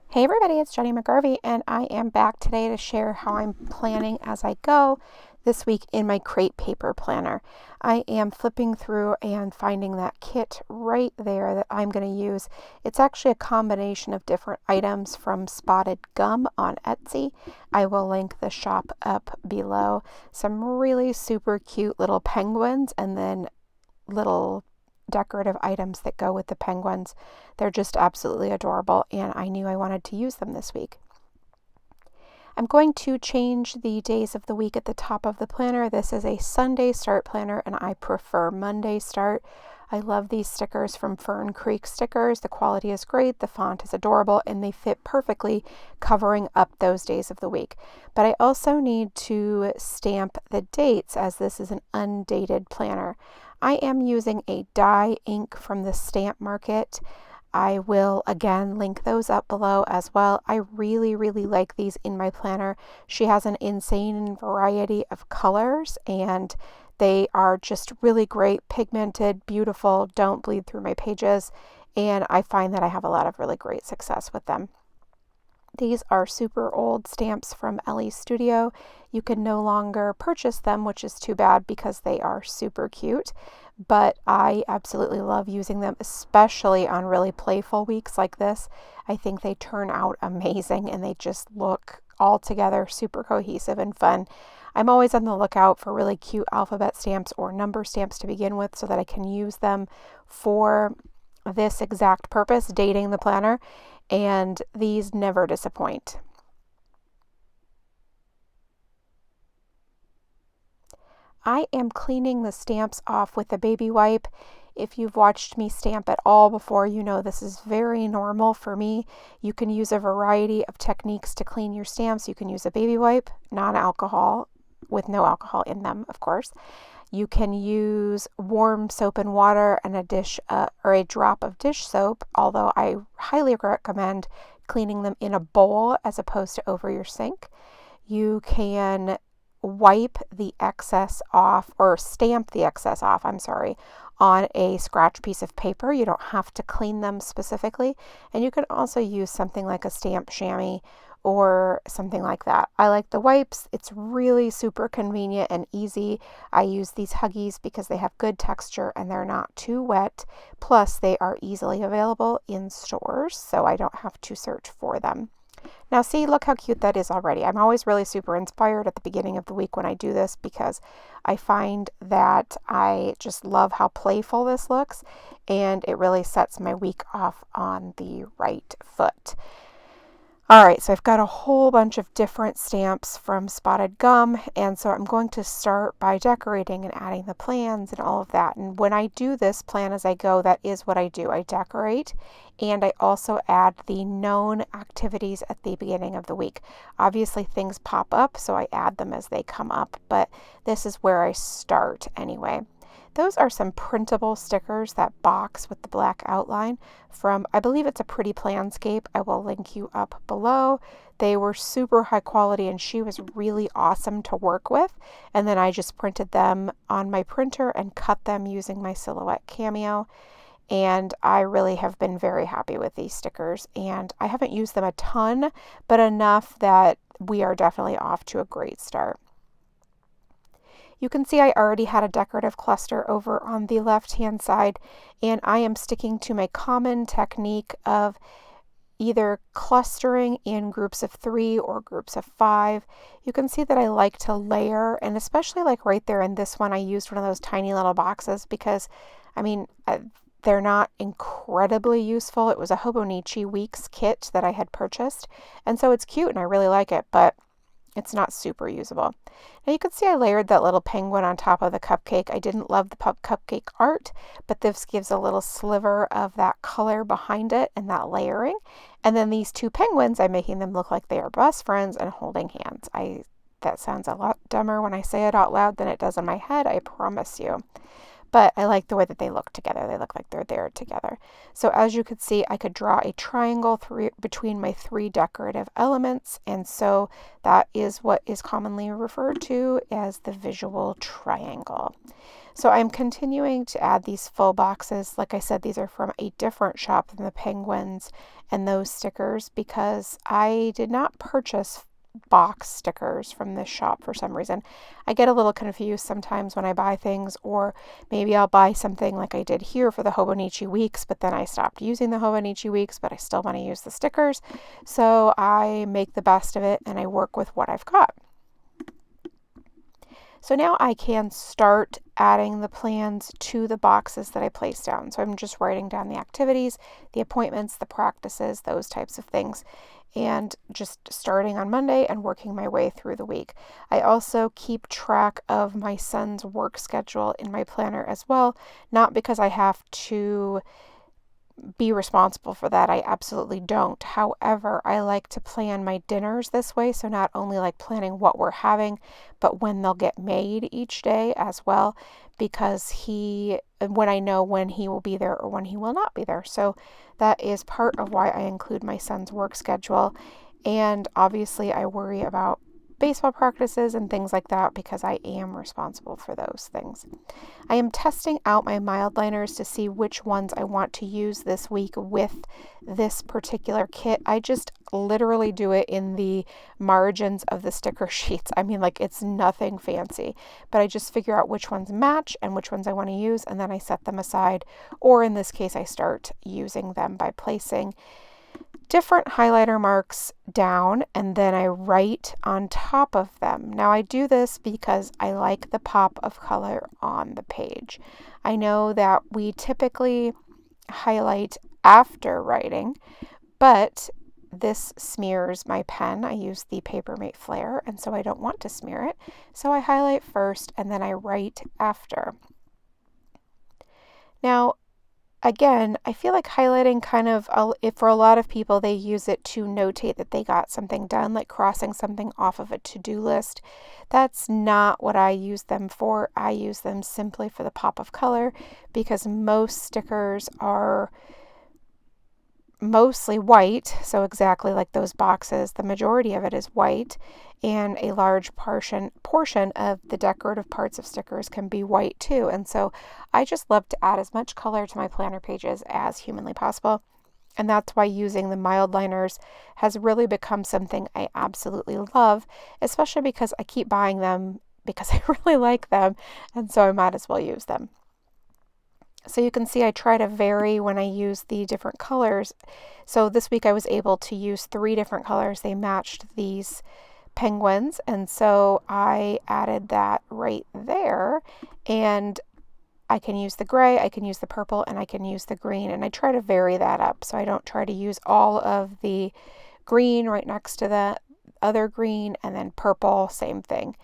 Hey everybody, it's Jenny McGarvey, and I am back today to share how I'm planning as I go this week in my Crate Paper Planner. I am flipping through and finding that kit right there that I'm going to use. It's actually a combination of different items from Spotted Gum on Etsy. I will link the shop up below. Some really super cute little penguins and then little decorative items that go with the penguins. They're just absolutely adorable, and I knew I wanted to use them this week. I'm going to change the days of the week at the top of the planner. This is a Sunday start planner, and I prefer Monday start. I love these stickers from Fern Creek Stickers. The quality is great, the font is adorable, and they fit perfectly covering up those days of the week. But I also need to stamp the dates as this is an undated planner. I am using a dye ink from the Stamp Market. I will again link those up below as well. I really like these in my planner. She has an insane variety of colors, and they are just really great, pigmented, beautiful, don't bleed through my pages, and I find that I have a lot of really great success with them. These are super old stamps from Ellie's Studio. You can no longer purchase them, which is too bad because they are super cute. But I absolutely love using them, especially on really playful weeks like this. I think they turn out amazing and they just look all together super cohesive and fun. I'm always on the lookout for really cute alphabet stamps or number stamps to begin with so that I can use them for this exact purpose, dating the planner, and these never disappoint. I am cleaning the stamps off with a baby wipe. If you've watched me stamp at all before, you know this is very normal for me. You can use a variety of techniques to clean your stamps. You can use a baby wipe, non-alcohol, with no alcohol in them, of course. You can use warm soap and water and a dish or a drop of dish soap, although I highly recommend cleaning them in a bowl as opposed to over your sink. You can wipe the excess off, or stamp the excess off, on a scratch piece of paper. You don't have to clean them specifically. And you can also use something like a stamp chamois or something like that. I like the wipes. It's really super convenient and easy. I use these Huggies because they have good texture and they're not too wet. Plus, they are easily available in stores, so I don't have to search for them. Now see, look how cute that is already. I'm always really super inspired at the beginning of the week when I do this because I find that I just love how playful this looks, and it really sets my week off on the right foot. All right, so I've got a whole bunch of different stamps from Spotted Gum, and so I'm going to start by decorating and adding the plans and all of that. And when I do this plan as I go, that is what I do. I decorate, and I also add the known activities at the beginning of the week. Obviously, things pop up, so I add them as they come up, but this is where I start anyway. Those are some printable stickers, that box with the black outline from, I believe it's a Pretty Planscape. I will link you up below. They were super high quality and she was really awesome to work with. And then I just printed them on my printer and cut them using my Silhouette Cameo. And I really have been very happy with these stickers. And I haven't used them a ton, but enough that we are definitely off to a great start. You can see I already had a decorative cluster over on the left-hand side, and I am sticking to my common technique of either clustering in groups of 3 or groups of 5. You can see that I like to layer, and especially like right there in this one, I used one of those tiny little boxes because, they're not incredibly useful. It was a Hobonichi Weeks kit that I had purchased, and so it's cute and I really like it, but it's not super usable. Now you can see I layered that little penguin on top of the cupcake. I didn't love the cupcake art, but this gives a little sliver of that color behind it and that layering. And then these two penguins, I'm making them look like they are best friends and holding hands. That sounds a lot dumber when I say it out loud than it does in my head, I promise you. but I like the way that they look together. They look like they're there together. So as you could see, I could draw a triangle between my 3 decorative elements, and so that is what is commonly referred to as the visual triangle. So I'm continuing to add these full boxes. Like I said, these are from a different shop than the penguins and those stickers because I did not purchase box stickers from this shop for some reason. I get a little confused sometimes when I buy things, or maybe I'll buy something like I did here for the Hobonichi Weeks, but then I stopped using the Hobonichi Weeks, but I still want to use the stickers. So I make the best of it and I work with what I've got. So now I can start adding the plans to the boxes that I place down. So I'm just writing down the activities, the appointments, the practices, those types of things, and just starting on Monday and working my way through the week. I also keep track of my son's work schedule in my planner as well, not because I have to be responsible for that. I absolutely don't. However, I like to plan my dinners this way. So not only like planning what we're having, but when they'll get made each day as well, because when I know when he will be there or when he will not be there. So that is part of why I include my son's work schedule. And obviously I worry about baseball practices and things like that because I am responsible for those things. I am testing out my mild liners to see which ones I want to use this week with this particular kit. I just literally do it in the margins of the sticker sheets. I mean, like, it's nothing fancy, but I just figure out which ones match and which ones I want to use, and then I set them aside, or in this case, I start using them by placing different highlighter marks down and then I write on top of them. Now I do this because I like the pop of color on the page. I know that we typically highlight after writing, but this smears my pen. I use the Papermate Flare, and so I don't want to smear it. So I highlight first and then I write after. Now, again, I feel like highlighting for a lot of people, they use it to notate that they got something done, like crossing something off of a to-do list. That's not what I use them for. I use them simply for the pop of color because most stickers are mostly white, so exactly like those boxes, the majority of it is white, and a large portion of the decorative parts of stickers can be white too. And so I just love to add as much color to my planner pages as humanly possible. And that's why using the mild liners has really become something I absolutely love, especially because I keep buying them because I really like them, and so I might as well use them. So you can see I try to vary when I use the different colors. So this week I was able to use 3 different colors. They matched these penguins, and so I added that right there. And I can use the gray, I can use the purple, and I can use the green. And I try to vary that up. So I don't try to use all of the green right next to the other green, and then purple, same thing.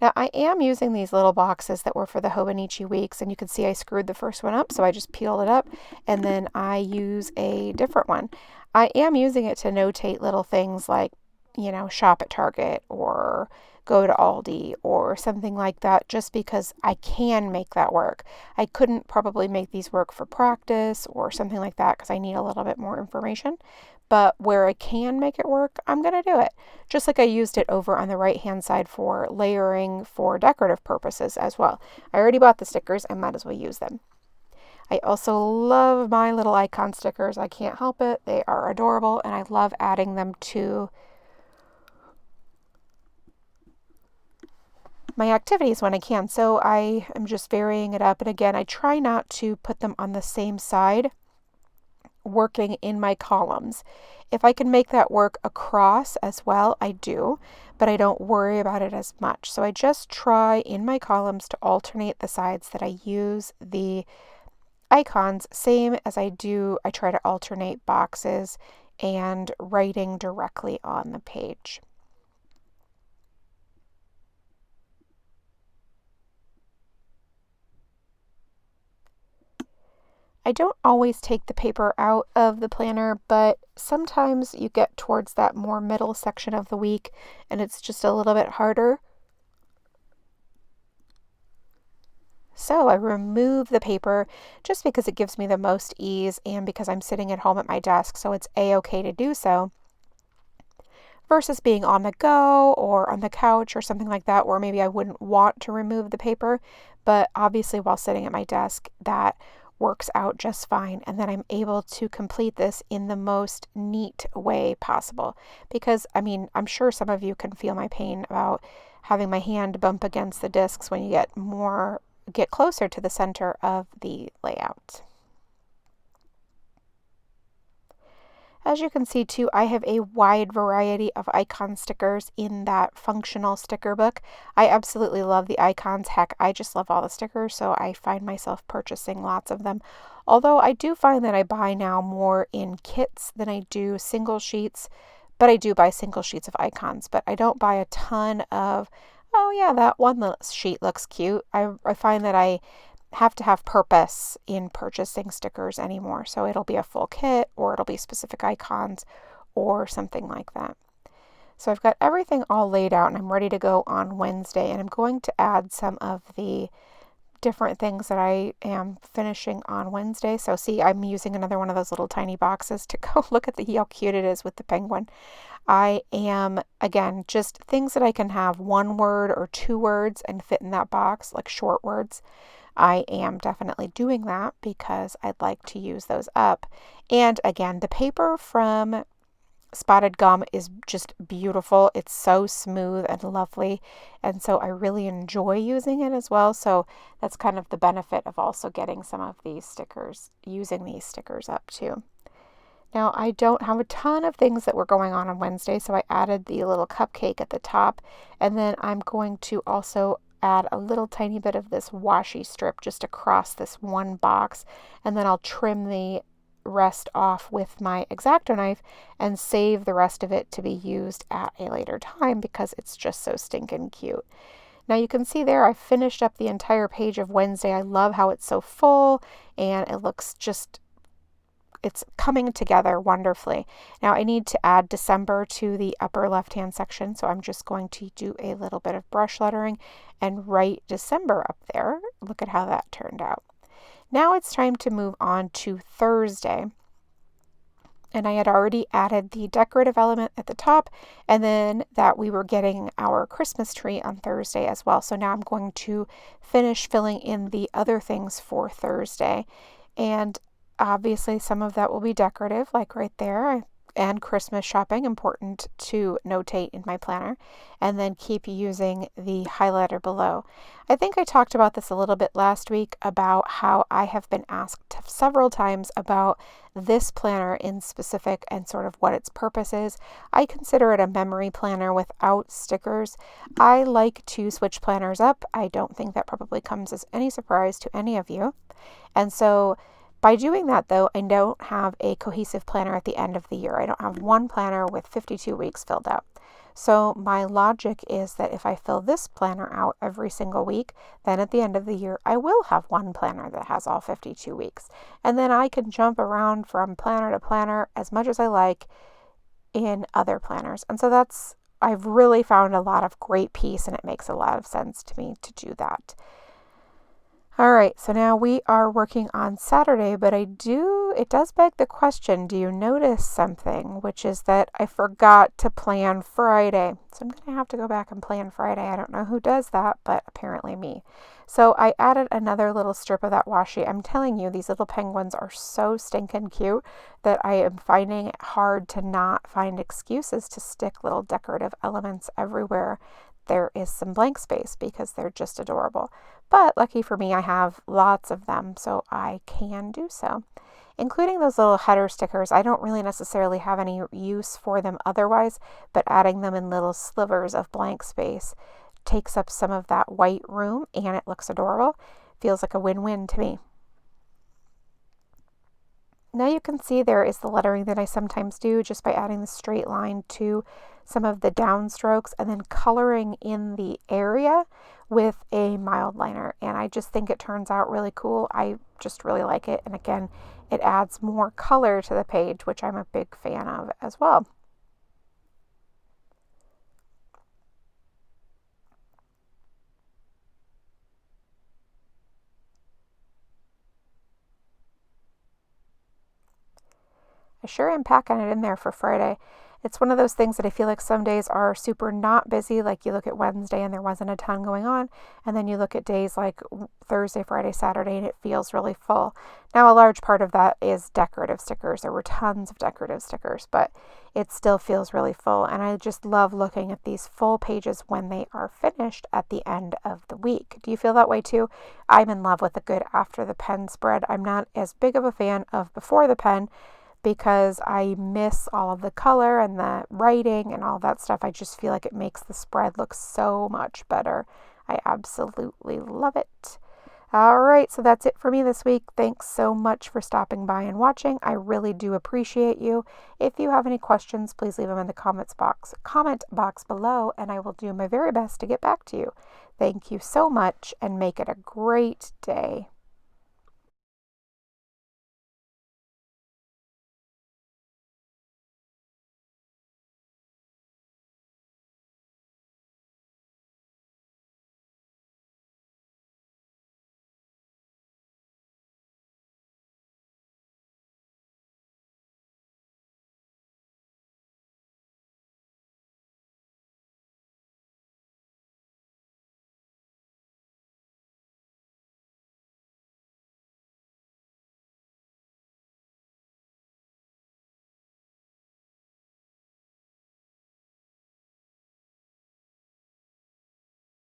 Now I am using these little boxes that were for the Hobonichi Weeks, and you can see I screwed the first one up, so I just peeled it up, and then I use a different one. I am using it to notate little things like, shop at Target or go to Aldi or something like that, just because I can make that work. I couldn't probably make these work for practice or something like that because I need a little bit more information. But where I can make it work, I'm going to do it. Just like I used it over on the right-hand side for layering for decorative purposes as well. I already bought the stickers, I might as well use them. I also love my little icon stickers. I can't help it. They are adorable, and I love adding them to my activities when I can. So I am just varying it up. And again, I try not to put them on the same side working in my columns. If I can make that work across as well, I do, but I don't worry about it as much. So I just try in my columns to alternate the sides that I use the icons, same as I try to alternate boxes and writing directly on the page. I don't always take the paper out of the planner, but sometimes you get towards that more middle section of the week and it's just a little bit harder. So I remove the paper just because it gives me the most ease and because I'm sitting at home at my desk, so it's a-okay to do so, versus being on the go or on the couch or something like that where maybe I wouldn't want to remove the paper. But obviously while sitting at my desk, that works out just fine. And then I'm able to complete this in the most neat way possible. Because, I mean, I'm sure some of you can feel my pain about having my hand bump against the discs when you get closer to the center of the layout. As you can see too, I have a wide variety of icon stickers in that functional sticker book. I absolutely love the icons. Heck, I just love all the stickers, so I find myself purchasing lots of them. Although I do find that I buy now more in kits than I do single sheets, but I do buy single sheets of icons, but I don't buy a ton of, oh yeah, that one sheet looks cute. I find that I have to have purpose in purchasing stickers anymore. So it'll be a full kit or it'll be specific icons or something like that. So I've got everything all laid out and I'm ready to go on Wednesday, and I'm going to add some of the different things that I am finishing on Wednesday. So see, I'm using another one of those little tiny boxes to go look at how cute it is with the penguin. I am, again, just things that I can have one word or two words and fit in that box, like short words. I am definitely doing that because I'd like to use those up. And again, the paper from Spotted Gum is just beautiful. It's so smooth and lovely. And so I really enjoy using it as well. So that's kind of the benefit of also getting some of these stickers, using these stickers up too. Now, I don't have a ton of things that were going on Wednesday, so I added the little cupcake at the top. And then I'm going to also add a little tiny bit of this washi strip just across this one box, and then I'll trim the rest off with my X-Acto knife and save the rest of it to be used at a later time because it's just so stinking cute. Now you can see there I finished up the entire page of Wednesday. I love how it's so full and it looks just, it's coming together wonderfully. Now I need to add December to the upper left-hand section, so I'm just going to do a little bit of brush lettering and write December up there. Look at how that turned out. Now it's time to move on to Thursday. And I had already added the decorative element at the top, and then that we were getting our Christmas tree on Thursday as well. So now I'm going to finish filling in the other things for Thursday. And obviously some of that will be decorative, like right there, and Christmas shopping, important to notate in my planner, and then keep using the highlighter below. I think I talked about this a little bit last week about how I have been asked several times about this planner in specific and sort of what its purpose is. I consider it a memory planner without stickers. I like to switch planners up. I don't think that probably comes as any surprise to any of you. And so by doing that, though, I don't have a cohesive planner at the end of the year. I don't have one planner with 52 weeks filled out. So my logic is that if I fill this planner out every single week, then at the end of the year, I will have one planner that has all 52 weeks. And then I can jump around from planner to planner as much as I like in other planners. And so I've really found a lot of great peace, and it makes a lot of sense to me to do that. All right, so now we are working on Saturday, but it does beg the question, do you notice something? Which is that I forgot to plan Friday. So I'm going to have to go back and plan Friday. I don't know who does that, but apparently me. So I added another little strip of that washi. I'm telling you, these little penguins are so stinking cute that I am finding it hard to not find excuses to stick little decorative elements everywhere there is some blank space because they're just adorable. But lucky for me, I have lots of them, so I can do so. Including those little header stickers, I don't really necessarily have any use for them otherwise, but adding them in little slivers of blank space takes up some of that white room and it looks adorable. Feels like a win-win to me. Now you can see there is the lettering that I sometimes do just by adding the straight line to some of the downstrokes and then coloring in the area with a mild liner. And I just think it turns out really cool. I just really like it. And again, it adds more color to the page, which I'm a big fan of as well. I sure am packing it in there for Friday. It's one of those things that I feel like some days are super not busy, like you look at Wednesday and there wasn't a ton going on, and then you look at days like Thursday, Friday, Saturday, and it feels really full. Now, a large part of that is decorative stickers. There were tons of decorative stickers, but it still feels really full, and I just love looking at these full pages when they are finished at the end of the week. Do you feel that way too? I'm in love with a good after the pen spread. I'm not as big of a fan of before the pen, because I miss all of the color and the writing and all that stuff. I just feel like it makes the spread look so much better. I absolutely love it. All right, so that's it for me this week. Thanks so much for stopping by and watching. I really do appreciate you. If you have any questions, please leave them in the comment box below, and I will do my very best to get back to you. Thank you so much, and make it a great day.